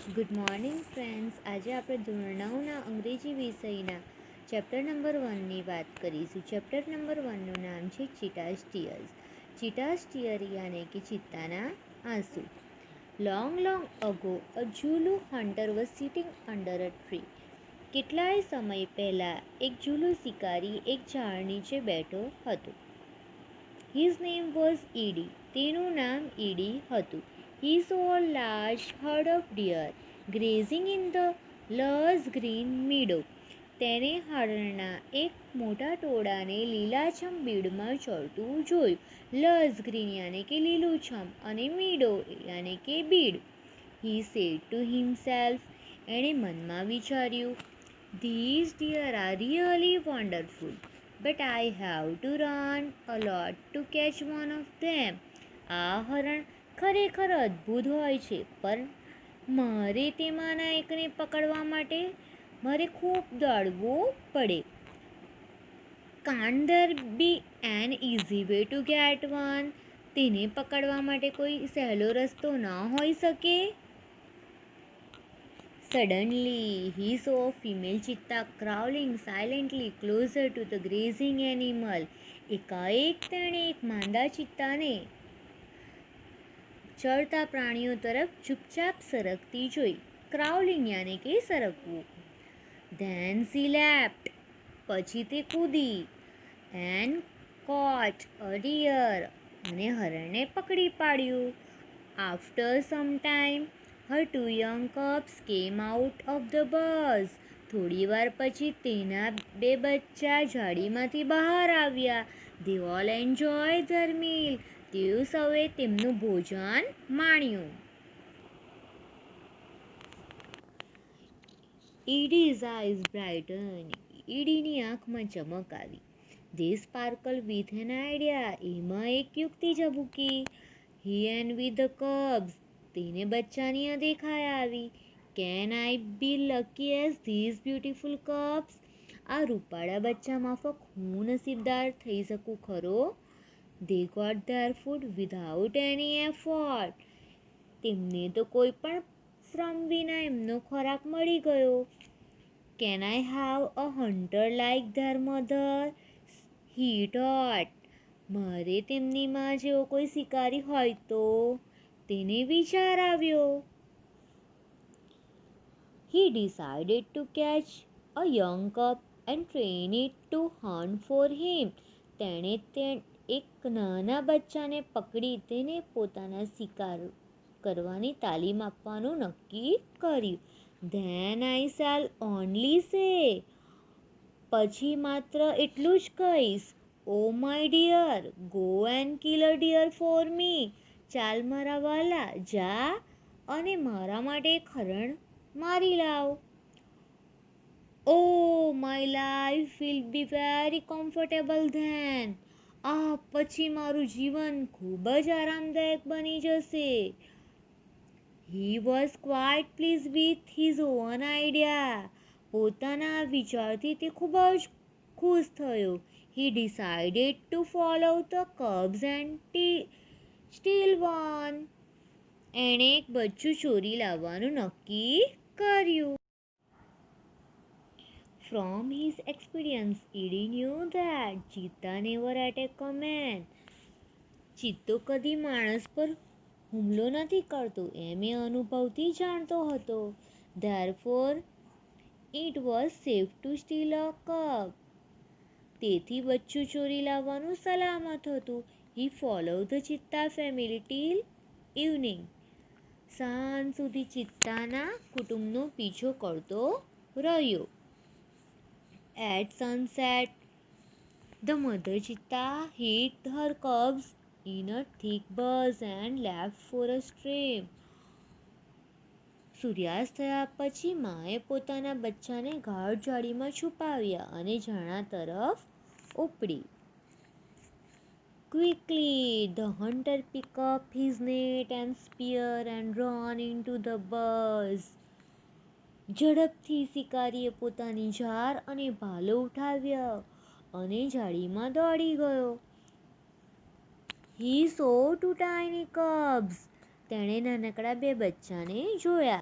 Good morning friends. આજે આપણે ધોરણ 9ના અંગ્રેજી વિષયના ચેપ્ટર નંબર 1ની વાત કરીશું. ચેપ્ટર નંબર 1નું નામ છે ચીટાઝ ટીયર્સ. ચીટાઝ ટીયર યાને કે ચિત્તાના આંસુ. Long ago a ઝુલુ hunter was sitting under a tree. કેટલાય સમય પહેલાં એક ઝુલુ શિકારી એક ઝાડ નીચે બેઠો હતો. His name was Eddie. તેનું નામ ઈડી હતું. He saw a large herd of deer grazing in the lush green meadow. તેણે હરણના એક મોટા ટોળાને લીલાછમ બીડમાં ચરતું જોયું. લશ ગ્રીન યાને કે લીલુંછમ અને મીડો યાને કે Beed. He said to himself, એણે મનમાં વિચાર્યું, These deer are really wonderful, but I have to run a lot to catch one of them. આ હરણ ખરેખર અદ્ભુત હોય છે, પણ મારે તેમાંના એકને પકડવા માટે મારે ખૂબ દોડવું પડે. Can't there be an easy way to get one? તેને પકડવા માટે કોઈ સહેલો રસ્તો ના હોઈ શકે? Suddenly, he saw a female cheetah crawling silently closer to the grazing animal. એકાએક તેણે એક માંદા ચિત્તાને ચરતા પ્રાણીઓ તરફ ચૂપચાપ સરકતી જોઈ. ક્રાઉલિંગ યાને કે સરકવું. Then she leapt. પછી તે કૂદી. And caught a deer. અને હરણને પકડી પાડ્યું. After some time, her two young cubs came out of the bush. થોડી વાર પછી તેના બે બચ્ચા ઝાડીમાંથી બહાર આવ્યા. They all enjoyed their meal. તેઓ સૌએ તેમનું ભોજન માણ્યું. Edie's eyes brightened. ઈડીની આંખમાં ચમક આવી. They sparkled with an idea. એમાં એક યુક્તિ ઝબૂકી. He envied the cubs. તેને બચ્ચાની અદેખાઈ આવી. Can I be lucky as these beautiful cubs? આ રૂપાળા બચ્ચા માફક હું નસીબદાર થઈ શકું ખરો? They got their food without any effort. તેમને તો કોઈ પણ શ્રમ વિના એમનો ખોરાક મળી ગયો. Can I have a hunter like their mother? He thought. મારે તેમની માં જેવો કોઈ શિકારી હોય તો? તેને વિચાર આવ્યો. He decided to catch a young cub and train it to hunt for him. તેણે એક નાના બચ્ચાને પકડી તેને પોતાના શિકાર કરવાની તાલીમ આપવાનું નક્કી કર્યું. Then I shall only say. પછી માત્ર એટલું જ કહીશ. Oh my dear, go and kill a deer for me. ચાલ મારા વાલા, જા અને મારા માટે એક હરણ મારી લાવ. Oh, my life will be very comfortable then. પછી મારું જીવન ખૂબ જ આરામદાયક બની જશે. He was quite pleased with his own idea. પોતાના વિચારથી તે ખૂબ જ ખુશ થયો. He decided to follow the cubs and steal one. એણે એક બચ્ચું ચોરી લાવવાનું નક્કી કર્યું. From his experience, Edie knew that cheetah never attack a man. ચિત્તો કદી માણસ પર હુમલો નથી કરતો એમ એ અનુભવથી જાણતો હતો. Therefore, it was safe to steal a cub. તેથી બચ્ચું ચોરી લાવવાનું સલામત હતું. He followed the cheetah family till evening. સાંજ સુધી ચિત્તાના કુટુંબનો પીછો કરતો રહ્યો. At sunset, the mother cheetah hid her cubs in a thick bush and left for a stream. સૂર્યાસ્ત થયા પછી માએ પોતાના બચ્ચાને ગાઢ ઝાડીમાં છુપાવ્યા અને ઝરણા તરફ ઉપડી. Quickly, the hunter picked up his net and spear and ran into the bush. ઝડપથી શિકારીએ પોતાની ઝાર અને ભાલો ઉઠાવ્યા અને ઝાડીમાં દોડી ગયો. He saw two tiny cubs. તેણે નાનકડા બે બચ્ચાને જોયા.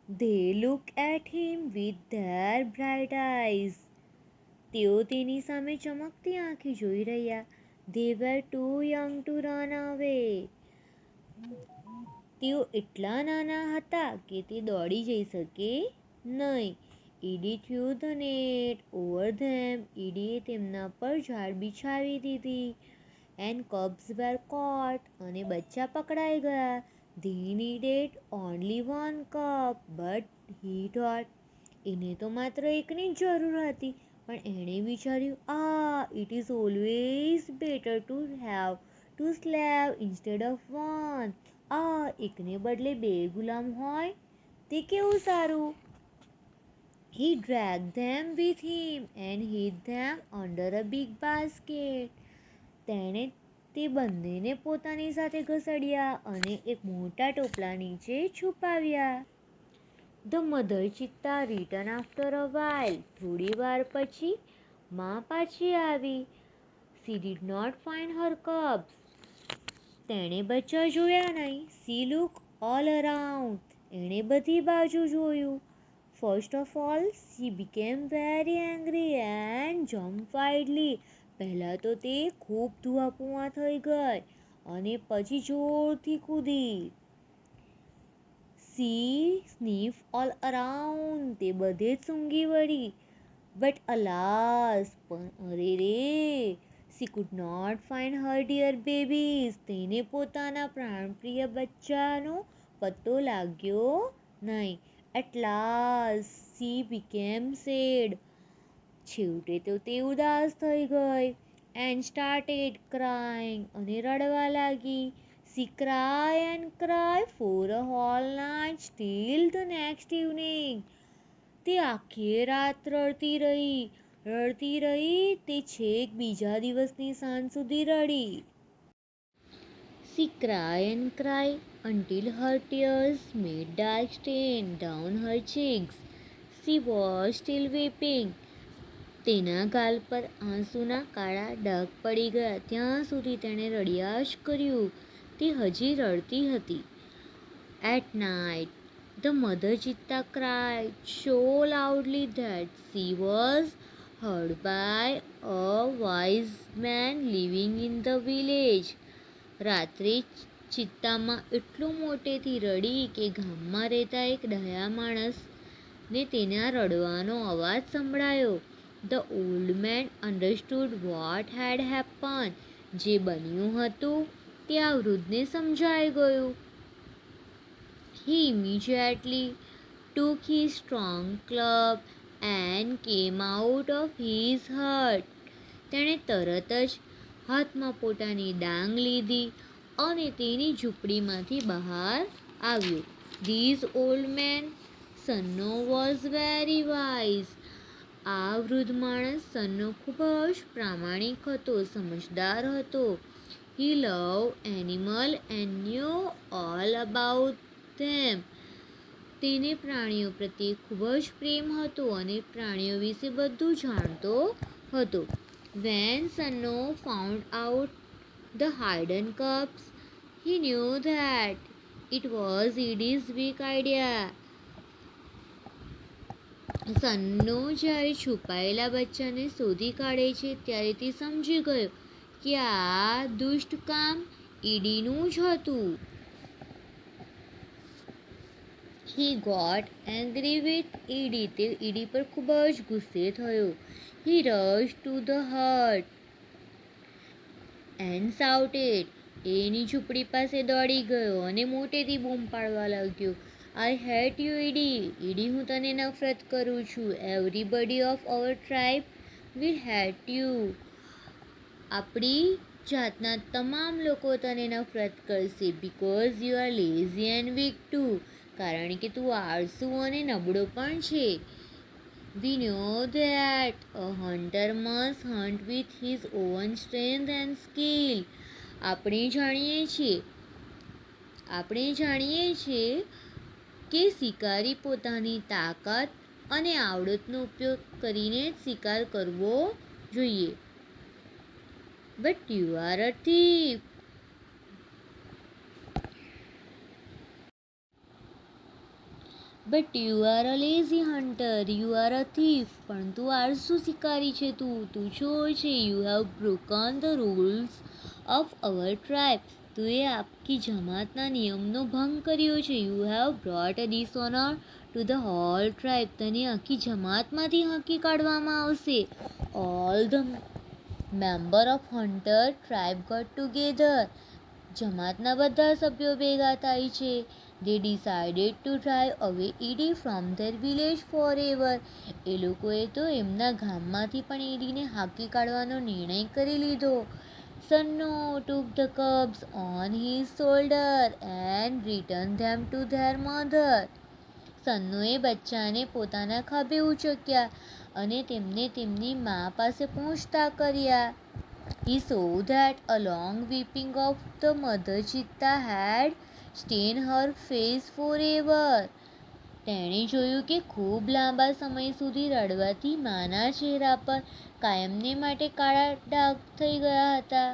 They look at him with their bright eyes. તેઓ તેની સામે ચમકતી આંખે જોઈ રહ્યા. They were too young to run away. તેઓ એટલા નાના હતા કે તે દોડી જઈ શકે નહીં. Edie threw the net over them. Edie તેમના પર ઝાડ બિછાવી દીધી. And cubs were caught. અને બચ્ચા પકડાઈ ગયા. They needed only one cub. But he thought, એને તો માત્ર એકની જ જરૂર હતી. પણ એણે વિચાર્યું, it is always better to have two slaves instead of one. એકને બદલે બે ગુલામ હોય તે કેવું સારું. He dragged them with him and hid them under a big basket. તેણે તે બંનેને પોતાની સાથે ઘસડ્યા અને એક મોટા ટોપલા નીચે છુપાવ્યા. The mother cheetah returned after a while. થોડી વાર પછી માં પાછી આવી. She did not find her cubs. તેણે બચ્ચા જોયા નહીં. She looked all around. એણે બધી બાજુ જોયું. First of all, she became very angry and jumped wildly. પહેલા તો તે ખૂબ ધુઆપુઆ થઈ ગઈ અને પછી જોરથી કૂદી. She sniffed all around. તે બધે જ સૂંઘી વળી. But alas, પણ અરે રે, she could not find her dear babies. તેને પોતાના પ્રાણપ્રિય બચ્ચાનો પત્તો લાગ્યો નહીં. At last, she became sad. છેવટે તો તે ઉદાસ થઈ ગઈ. And started crying. અને રડવા લાગી. She cried and cried for a whole night till the next evening. તે આખી રાત રડતી રહી તે છેક બીજા દિવસની સાંજ સુધી રડી. She cried and cried until her tears made dark stain down her cheeks. She was still weeping. તેના ગાલ પર આંસુના કાળા ડાઘ પડી ગયા ત્યાં સુધી તેણે રડ્યા જ કર્યું. તે હજી રડતી હતી. At night, the mother cheetah cried so loudly that she was heard by a wise man living in the village. રાત્રે ચિત્તામાં એટલું મોટેથી રડી કે ગામમાં રહેતા એક ડાયા માણસને તેના રડવાનો અવાજ સંભળાયો. The old man understood what had happened. જે બન્યું હતું તે આ વૃદ્ધને સમજાઈ ગયું. He immediately took his strong club and came out of his hut. તેણે તરત જ હાથમાં પોતાની ડાંગ લીધી અને તેની ઝૂંપડીમાંથી બહાર આવ્યો. This old man સન્નો was very wise. આ વૃદ્ધ માણસ સન્નો ખૂબ જ પ્રામાણિક હતો, સમજદાર હતો. He loved animals and knew all about them. તેને પ્રાણીઓ પ્રત્યે ખૂબ જ પ્રેમ હતો અને પ્રાણીઓ વિશે બધું જાણતો હતો. When Sanno found out the hidden cubs, he knew that it was Edie's weak idea. સન્નો જ્યારે છુપાયેલા બચ્ચાને શોધી કાઢે છે ત્યારે તે સમજી ગયો કે આ દુષ્ટ કામ ઈડીનું જ હતું. He got angry with Edie. તે ઈડી પર ખૂબ જ ગુસ્સે થયો. He rushed to the hut and shouted. એની ઝૂંપડી પાસે દોડી ગયો અને મોટેથી બૂમ પાડવા લાગ્યો. I hate you, Edie. Edie, હું તને નફરત કરું છું. Everybody of our tribe will hate you. આપણી જાતના તમામ લોકો તને નફરત કરશે. Because you are lazy and weak too. કારણ કે તું આળસુ અને નબળો પણ છે. We know that a hunter must hunt with his own strength and skill. આપણે જાણીએ છીએ કે શિકારી પોતાની તાકાત અને આવડતનો ઉપયોગ કરીને જ શિકાર કરવો જોઈએ. But you are a thief. But you are a lazy hunter, you are a thief. પણ તું આળસુ શિકારી છે. તું ચોર છે. You have broken the rules of our tribe. તું આપકી જમાતના નિયમનો ભંગ કર્યો છે. You have brought a dishonour to the whole tribe. તને આખી જમાતમાંથી હાંકી કાઢવામાં આવશે. All the member of hunter tribe got together. જમાતના બધા સભ્યો ભેગા થાય છે. They decided to drive away Edie from their village forever. એ લોકોએ તો એમના ગામમાંથી પણ એડીને હાંકી કાઢવાનો નિર્ણય કરી લીધો. Sanno took the cubs on his shoulder and returned them to their mother. સન્નોએ બચ્ચાને પોતાના ખભે ઉચક્યા અને તેમને તેમની મા પાસે પહોંચતા કર્યા. He saw that a long weeping of the mother cheetah had stained her face forever. તેણે જોયું કે ખૂબ લાંબા સમય સુધી રડવાથી માના ચહેરા પર કાયમને માટે કાળા ડાઘ થઈ ગયા હતા.